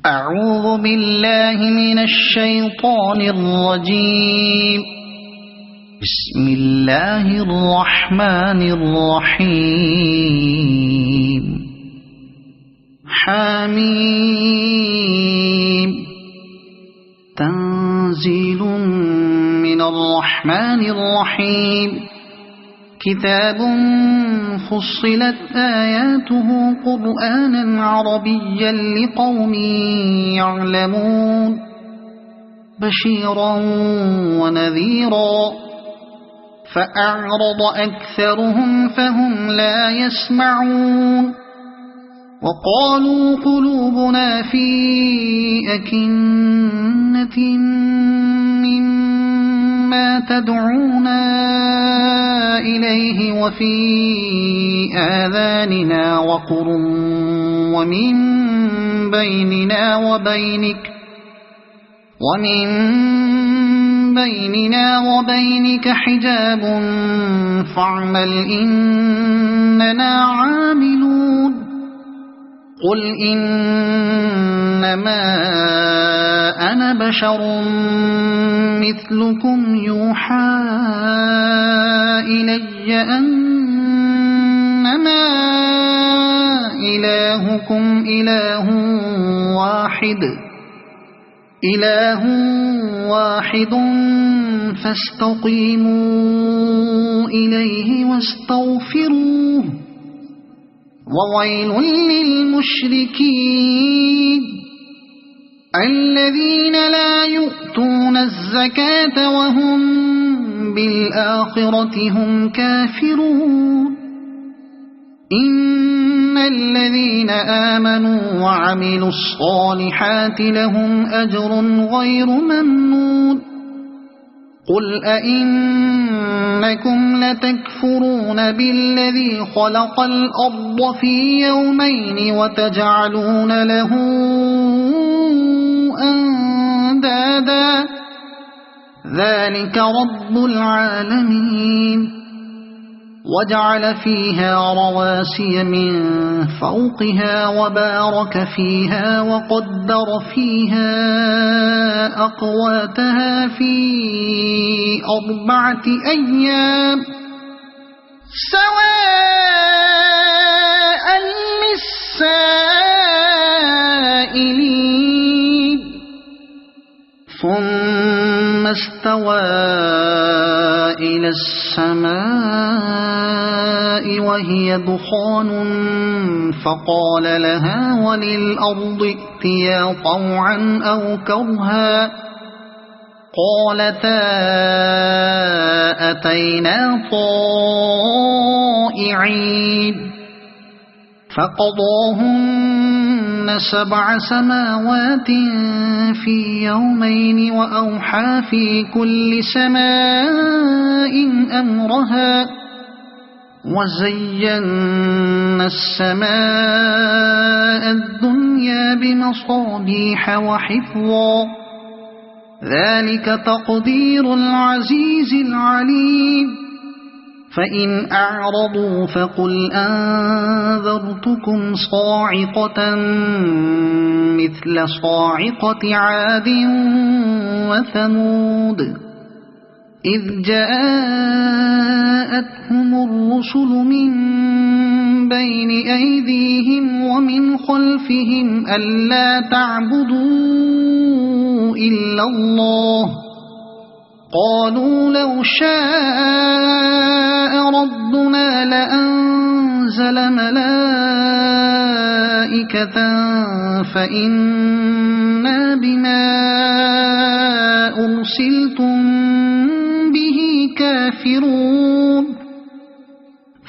أعوذ بالله من الشيطان الرجيم. بسم الله الرحمن الرحيم. حميم. تنزيل من الرحمن الرحيم. كتاب فصلت آياته قرآنا عربيا لقوم يعلمون بشيرا ونذيرا فأعرض أكثرهم فهم لا يسمعون وقالوا قلوبنا في أكنة مما تدعونا إليه وفي آذاننا وقر ومن بيننا وبينك حجاب فاعمل إننا عاملون. قل إنما أنا بشر مثلكم يوحى إلي أنما إلهكم إله واحد فاستقيموا إليه واستغفروه وويل للمشركين الذين لا يؤتون الزكاة وهم بالآخرة هم كافرون. إن الذين آمنوا وعملوا الصالحات لهم أجر غير ممنون. قل أئنكم لتكفرون بالذي خلق الأرض في يومين وتجعلون له أندادا ذلك رب العالمين. وجعل فيها رواسي من فوقها وبارك فيها وقدر فيها أقواتها في 4 أيام سواء للسائلين. ثم استوى إلى السماء وهي دخان فقال لها وللأرض ائتيا طوعا أو كرها قالتا أتينا طائعين. فقضاهن 7 سماوات في يومين وأوحى في كل سماء أمرها وزينا السماء الدنيا بمصابيح وحفظا ذلك تقدير العزيز العليم. فإن أعرضوا فقل أنذرتكم صاعقة مثل صاعقة عاد وثمود إذ جاءتهم الرسل من بين أيديهم ومن خلفهم ألا تعبدوا إلا الله قالوا لو شاء ربنا لأنزل ملائكة فإنا بما أرسلتم به كافرون.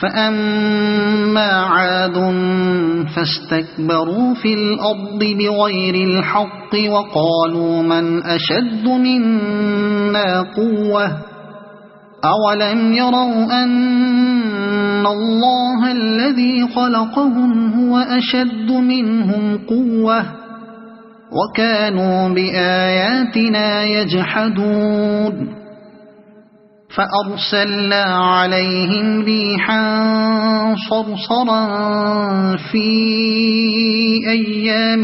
فأما عاد فاستكبروا في الأرض بغير الحق وقالوا من أشد منا قوة أولم يروا أن الله الذي خلقهم هو أشد منهم قوة وكانوا بآياتنا يجحدون. فأرسلنا عليهم ريحا صرصرا في أيام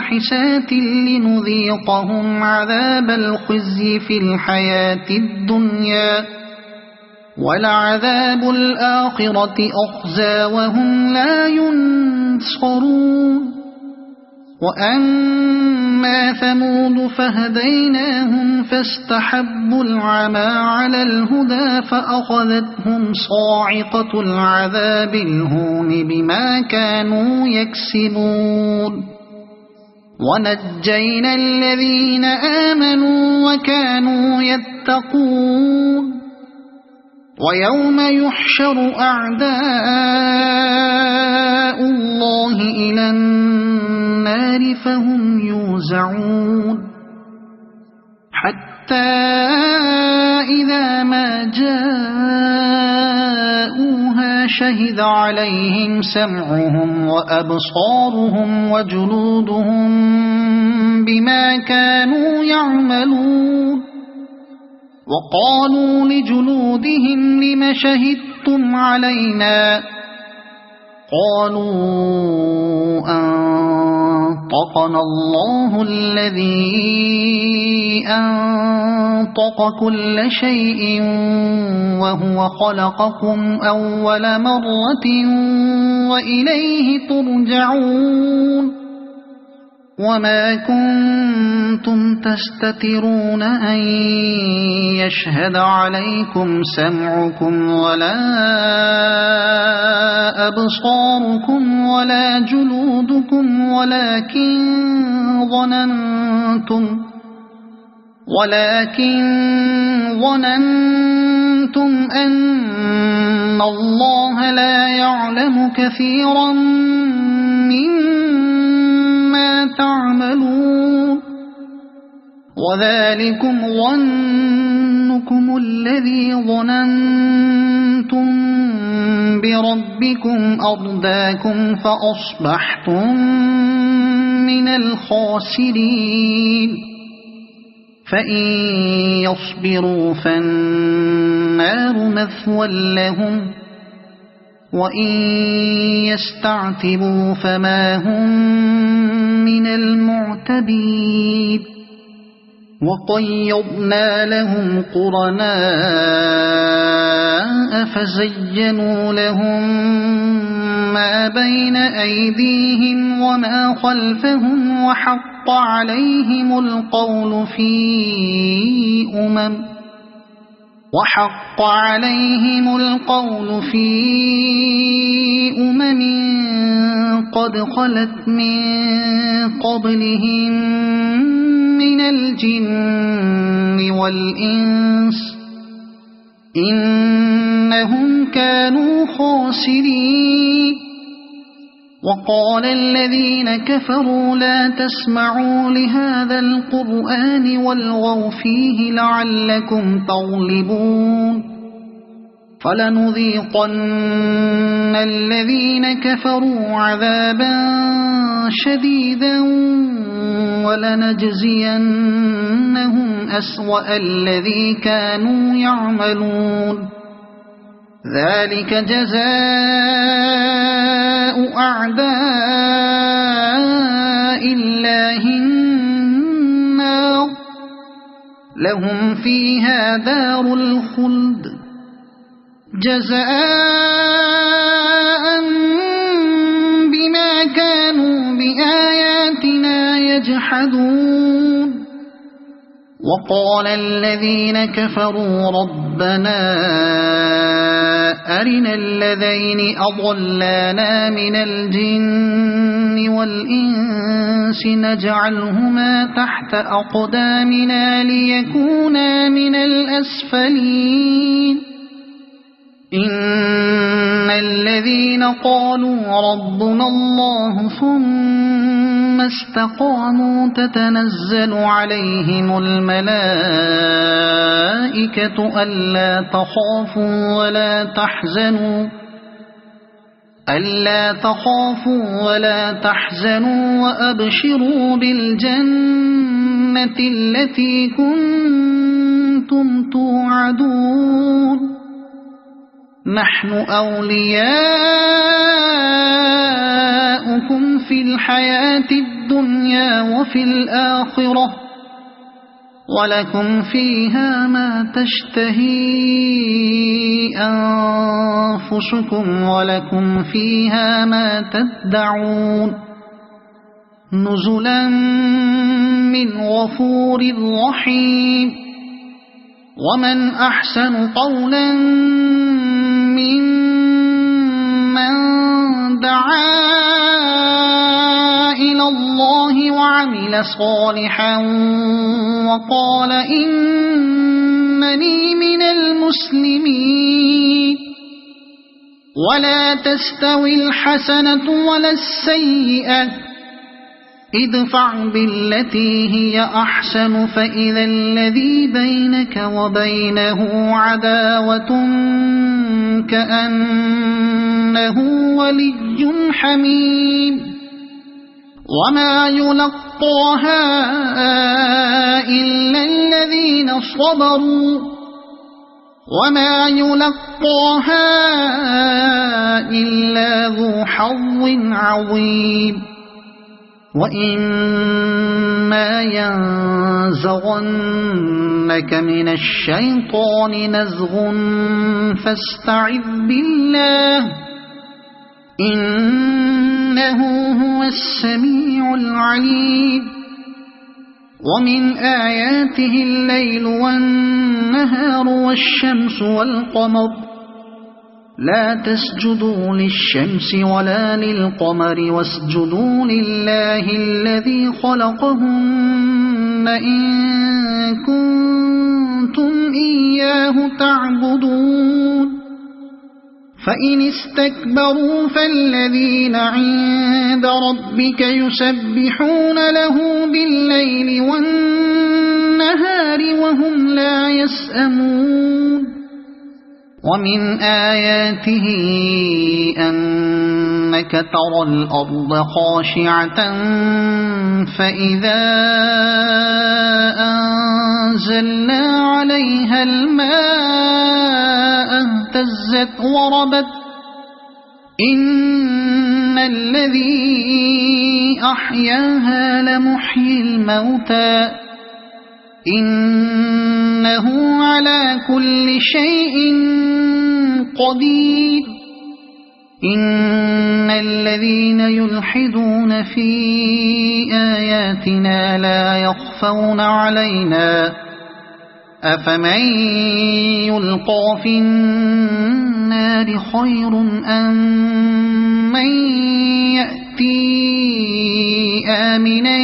فاحشات لنذيقهم عذاب الخزي في الحياة الدنيا ولعذاب الآخرة أخزى وهم لا ينصرون وأما ثمود فهديناهم فاستحبوا العمى على الهدى فأخذتهم صاعقة العذاب الهون بما كانوا يكسبون ونجينا الذين آمنوا وكانوا يتقون ويوم يحشر أعداء الله إلى النار فهم يوزعون حتى إذا ما جاءوها شهد عليهم سمعهم وأبصارهم وجلودهم بما كانوا يعملون وقالوا لجلودهم لم شهدتم علينا قالوا أنطقنا الله الذي أنطق كل شيء وهو خلقكم أول مرة وإليه ترجعون وما كنتم تستترون أن يشهد عليكم سمعكم ولا أبصاركم ولا جلودكم ولكن ظننتم أن الله لا يعلم كثيرا مما تعملون وذلكم ظنكم الذي ظننتم بربكم أرداكم فأصبحتم من الخاسرين فإن يصبروا فالنار مثوى لهم وإن يستعتبوا فما هم من المعتبين وقيضنا لهم قرناء فزينوا لهم ما بين أيديهم وما خلفهم وحق عليهم القول في أمم قد خلت من قبلهم من الجن والإنس إنهم كانوا خاسرين وقال الذين كفروا لا تسمعوا لهذا القرآن والغوا فيه لعلكم تغلبون فلنذيقن الذين كفروا عذابا شديدا ولنجزينهم أسوأ الذي كانوا يعملون ذلك جزاء أعداء الله النار لهم فيها دار الخلد جزاء بما كانوا بآياتنا يجحدون وقال الذين كفروا ربنا أرنا الذين أضلانا من الجن والإنس نجعلهما تحت أقدامنا ليكونا من الأسفلين إن الذين قالوا ربنا الله ثم استقاموا تتنزل عليهم الملائكة ألا تخافوا ولا تحزنوا وأبشروا بالجنة التي كنتم توعدون نحن أولياؤكم في الحياة الدنيا الدنيا وفي الآخرة ولكم فيها ما تشتهي أنفسكم ولكم فيها ما تدعون نزلا من غفور رحيم ومن أحسن قولا ممن دعا إلى الله وعمل صالحا وقال إنني من المسلمين ولا تستوي الحسنة ولا السيئة ادفع بالتي هي أحسن فإذا الذي بينك وبينه عداوة كأنه ولي حميم وما يلقاها إلا الذين صبروا وما يلقاها إلا ذو حظ عظيم وإما ينزغنك من الشيطان نزغ فاستعذ بالله إنه هو السميع العليم ومن آياته الليل والنهار والشمس والقمر لا تسجدوا للشمس ولا للقمر واسجدوا لله الذي خلقهن إن كنتم إياه تعبدون فإن استكبروا فالذين عند ربك يسبحون له بالليل والنهار وهم لا يسأمون ومن آياته أنك ترى الأرض خاشعة فإذا أنزلنا عليها الماء اهتزت وربت إن الذي أحياها لمحيي الموتى إنه على كل شيء قدير إن الذين يلحدون في آياتنا لا يخفون علينا أفمن يلقى في النار خير أم من يأتي آمنا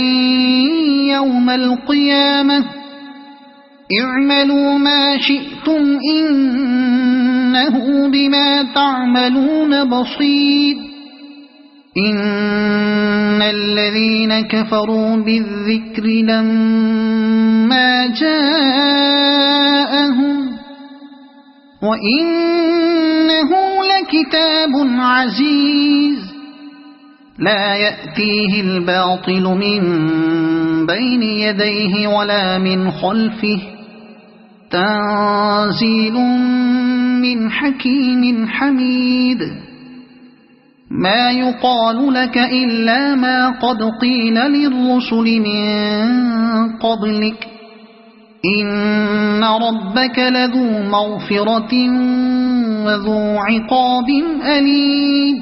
يوم القيامة اعملوا ما شئتم إنه بما تعملون بصير إن الذين كفروا بالذكر لما جاءهم وإنه لكتاب عزيز لا يأتيه الباطل من بين يديه ولا من خلفه تنزيل من حكيم حميد ما يقال لك إلا ما قد قيل للرسل من قبلك إن ربك لذو مغفرة وذو عقاب أليم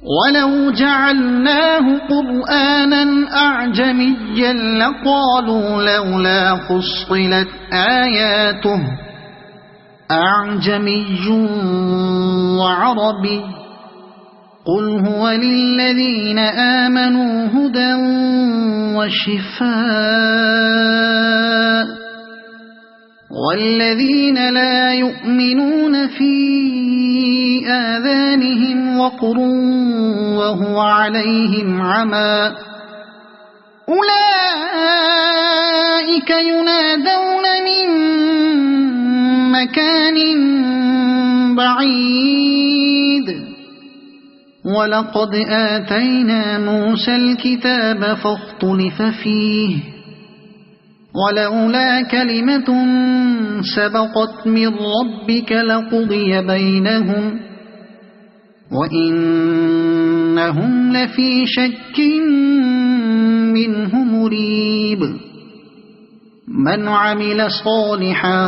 ولو جعلناه قرآنا أعجميا لقالوا لولا فصلت آياته أعجمي وعربي قل هو للذين آمنوا هدى وشفاء والذين لا يؤمنون في آذانهم وقر وهو عليهم عمى أولئك ينادون من مكان بعيد ولقد آتينا موسى الكتاب فاختلف فيه ولولا كلمة سبقت من ربك لقضي بينهم وإنهم لفي شك من عمل صالحا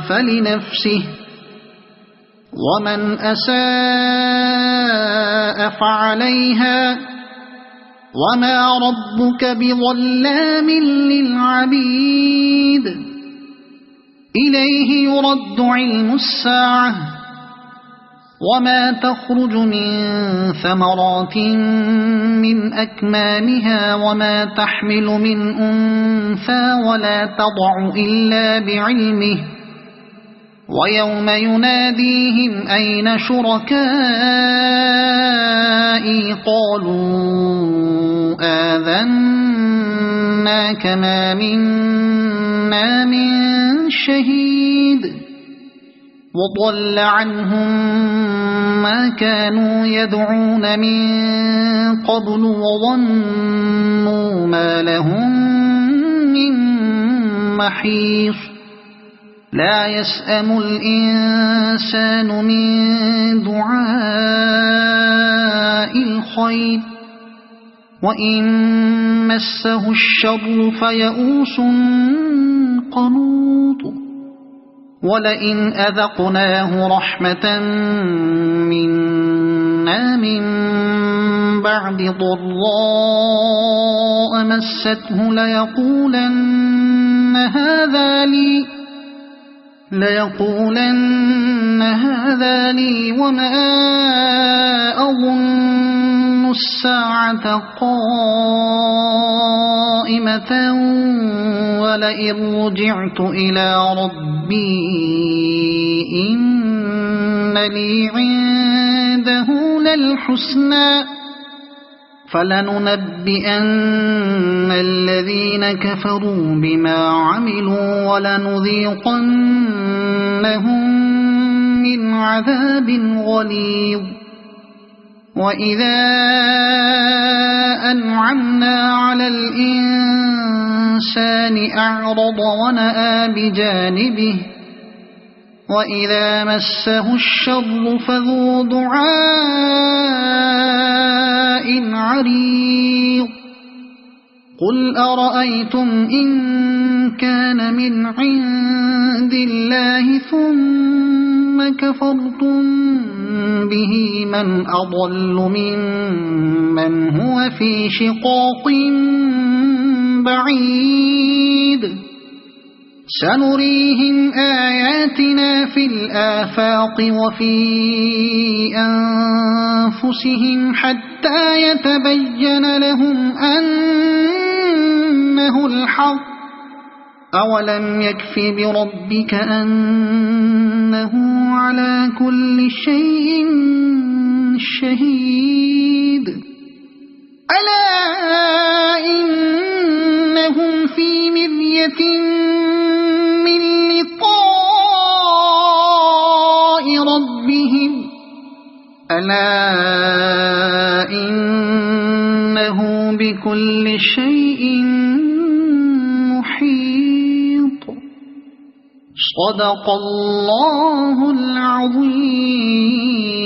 فلنفسه ومن أساء فعليها وما ربك بظلام للعبيد إليه يرد علم الساعة وما تخرج من ثمرات من أكمامها وما تحمل من أنثى ولا تضع إلا بعلمه ويوم يناديهم أين شركائي قالوا آذناك ما منا من شهيد وضل عنهم ما كانوا يدعون من قبل وظنوا ما لهم من محيص لا يسأم الإنسان من دعاء الخير وإن مسه الشر فيئوس قنوط ولئن أذقناه رحمة منا من بعد ضراء مسته ليقولن هذا لي وما أظن الساعة قائمة ولئن رجعت إلى ربي إن لي عنده للحسنى فلننبئن الذين كفروا بما عملوا ولنذيقنهم من عذاب غليظ وإذا أنعمنا على الإنسان أعرض ونأى بجانبه وإذا مسه الشر فذو دعاء عريض قل أرأيتم إن كان من عند الله ثم كفرتم به من أضل ممن هو في شقاق بعيد سنريهم آياتنا في الآفاق وفي أنفسهم حتى يتبين لهم أنه الحق أولم يكف بربك أنه على كل شيء شهيد ألا إنهم في مرية من لقاء ربهم ألا إنه بكل شيء محيط صدق الله العظيم.